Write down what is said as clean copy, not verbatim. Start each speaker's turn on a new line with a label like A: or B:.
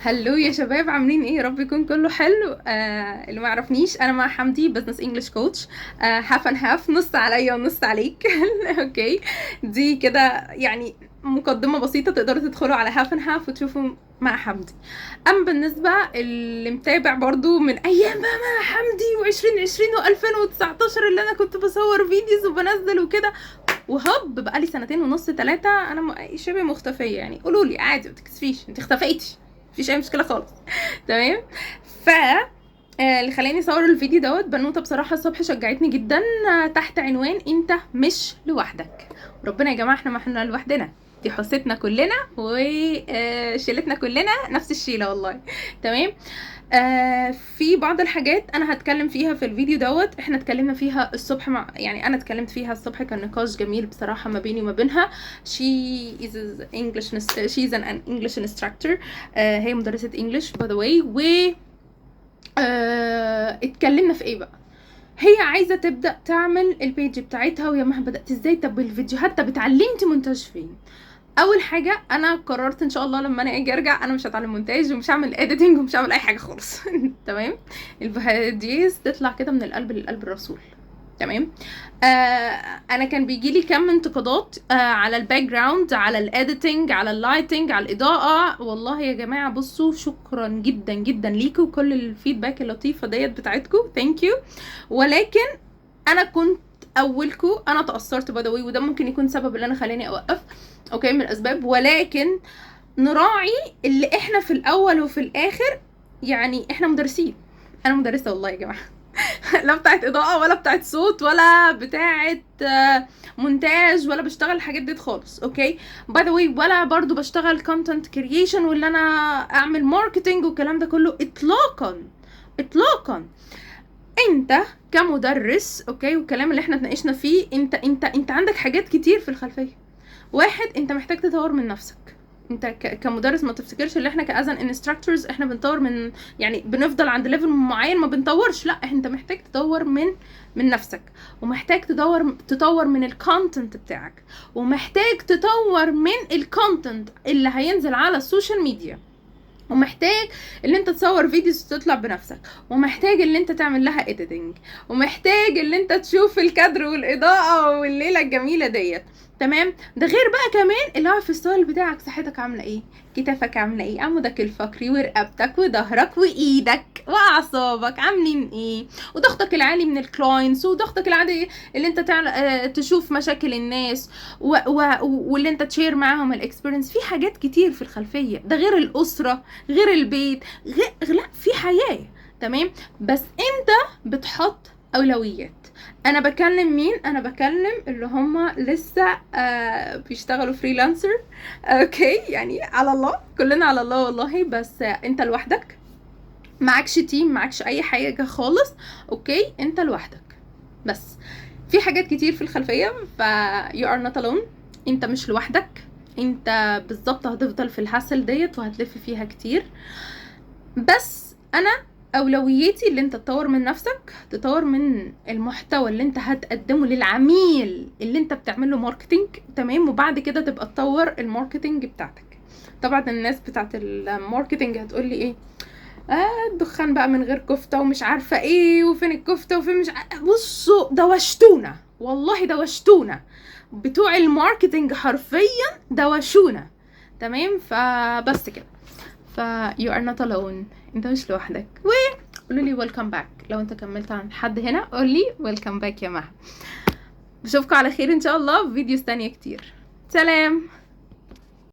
A: هلو يا شباب، عاملين ايه؟ يا رب يكون كله حلو. اللي ما يعرفنيش، انا مع حمدي بزنس انجلش كوتش. هاف اند هاف، نص عليا ونص عليك. اوكي، دي كده يعني مقدمة بسيطة، تقدروا تدخلوا على هاف اند هاف وتشوفوا مع حمدي. اما بالنسبة اللي متابع برضو من ايام بقى مع حمدي و2020 و2019 اللي انا كنت بصور فيديوز وبنزل وكده، وهوب بقالي سنتين ونص 3 انا شبه مختفيه. يعني قولوا لي عادي، ما تكسفيش، انت اختفيتي، مفيش اي مشكله خالص. تمام. ف اللي خلاني اصور الفيديو دوت بنوته بصراحه الصبح شجعتني جدا، تحت عنوان انت مش لوحدك. ربنا يا جماعه، احنا لوحدنا، دي حصتنا كلنا وشيلتنا كلنا نفس الشيله والله. تمام. في بعض الحاجات انا هتكلم فيها في الفيديو دوت، احنا اتكلمنا فيها الصبح يعني انا اتكلمت فيها الصبح، كان نقاش جميل بصراحه ما بيني وما بينها. she's an English instructor. هي مدرسه انجلش by the way. و اتكلمنا في ايه بقى؟ هي عايزه تبدا تعمل البيج بتاعتها، ويا ما بدات ازاي؟ طب الفيديوهات، طب اتعلمتي مونتاج فين؟ اول حاجه انا قررت ان شاء الله لما انا اجي ارجع انا مش هتعلم مونتاج ومش هعمل اديتنج ومش هعمل اي حاجه خالص. تمام. الفيديوز تطلع كده من القلب للقلب الرسول. تمام. انا كان بيجي لي كم انتقادات على الباك جراوند، على الاديتنج، على اللايتنج، على الاضاءه. والله يا جماعه بصوا، شكرا جدا جدا ليكم وكل الفيدباك اللطيفه ديت بتاعتكم، ثانك يو. ولكن انا كنت اولكم، انا تاثرت باي ذا واي، وده ممكن يكون سبب اللي انا خلاني اوقف، اوكي، من الاسباب. ولكن نراعي اللي احنا في الاول وفي الاخر، يعني احنا مدرسين. انا مدرسه والله يا جماعه. لا بتاعت اضاءه ولا بتاعت صوت ولا بتاعت مونتاج، ولا بشتغل الحاجات دي خالص، اوكي، باي ذا واي. ولا برضو بشتغل كونتنت كرييشن، ولا انا اعمل ماركتنج والكلام ده كله، اطلاقا اطلاقا. انت كمدرس، اوكي، والكلام اللي احنا اتناقشنا فيه، انت عندك حاجات كتير في الخلفيه. واحد، انت محتاج تطور من نفسك. انت كمدرس ما تفتكرش ان احنا كازن انستراكتورز احنا بنطور من، يعني بنفضل عند ليفل معين ما بنطورش. لا، انت محتاج تطور من نفسك، ومحتاج تطور من الكونتنت بتاعك، ومحتاج تطور من الكونتنت اللي هينزل على السوشيال ميديا، ومحتاج ان انت تصور فيديوز تطلع بنفسك، ومحتاج ان انت تعمل لها اديتنج، ومحتاج ان انت تشوف الكادر والاضاءه والليله الجميله ديت. تمام. ده غير بقى كمان اللايف ستايل بتاعك، صحتك عامله ايه، كتافك عامله ايه، عمودك الفقري ورقبتك وظهرك وايدك واعصابك عاملين ايه، وضغطك العالي من الكلاينتس، وضغطك العالي اللي انت تشوف مشاكل الناس واللي انت تشير معاهم الاكسبيرينس. في حاجات كتير في الخلفيه، ده غير الاسره، غير البيت، لا، في حياه. تمام. بس انت بتحط اولويات. انا بكلم مين؟ انا بكلم اللي هم لسه بيشتغلوا فريلانسر، اوكي، يعني على الله، كلنا على الله والله. بس انت لوحدك، معكش تيم، معكش اي حاجه خالص، اوكي، انت لوحدك. بس في حاجات كتير في الخلفيه، ف you are not alone. انت مش لوحدك، انت بالظبط هتفضل في الحسل ديت وهتلف فيها كتير. بس انا اولويتي اللي انت تطور من نفسك، تطور من المحتوى اللي انت هتقدمه للعميل اللي انت بتعمله ماركتينج. تمام. وبعد كده تبقى تطور الماركتينج بتاعتك. طبعا الناس بتاعت الماركتينج هتقولي ايه؟ الدخان بقى من غير كفتة ومش عارفة ايه، وفين الكفتة وفين مش بصوا دوشتونا، والله دوشتونا بتوع الماركتينج، حرفيا دوشونا. تمام. فبس كده، ف you are not alone، انت مش لوحدك. وقولوا لي welcome back لو انت كملت عن حد هنا، قول لي welcome back يا مها. بشوفكم على خير ان شاء الله في فيديوز تانية كتير. سلام.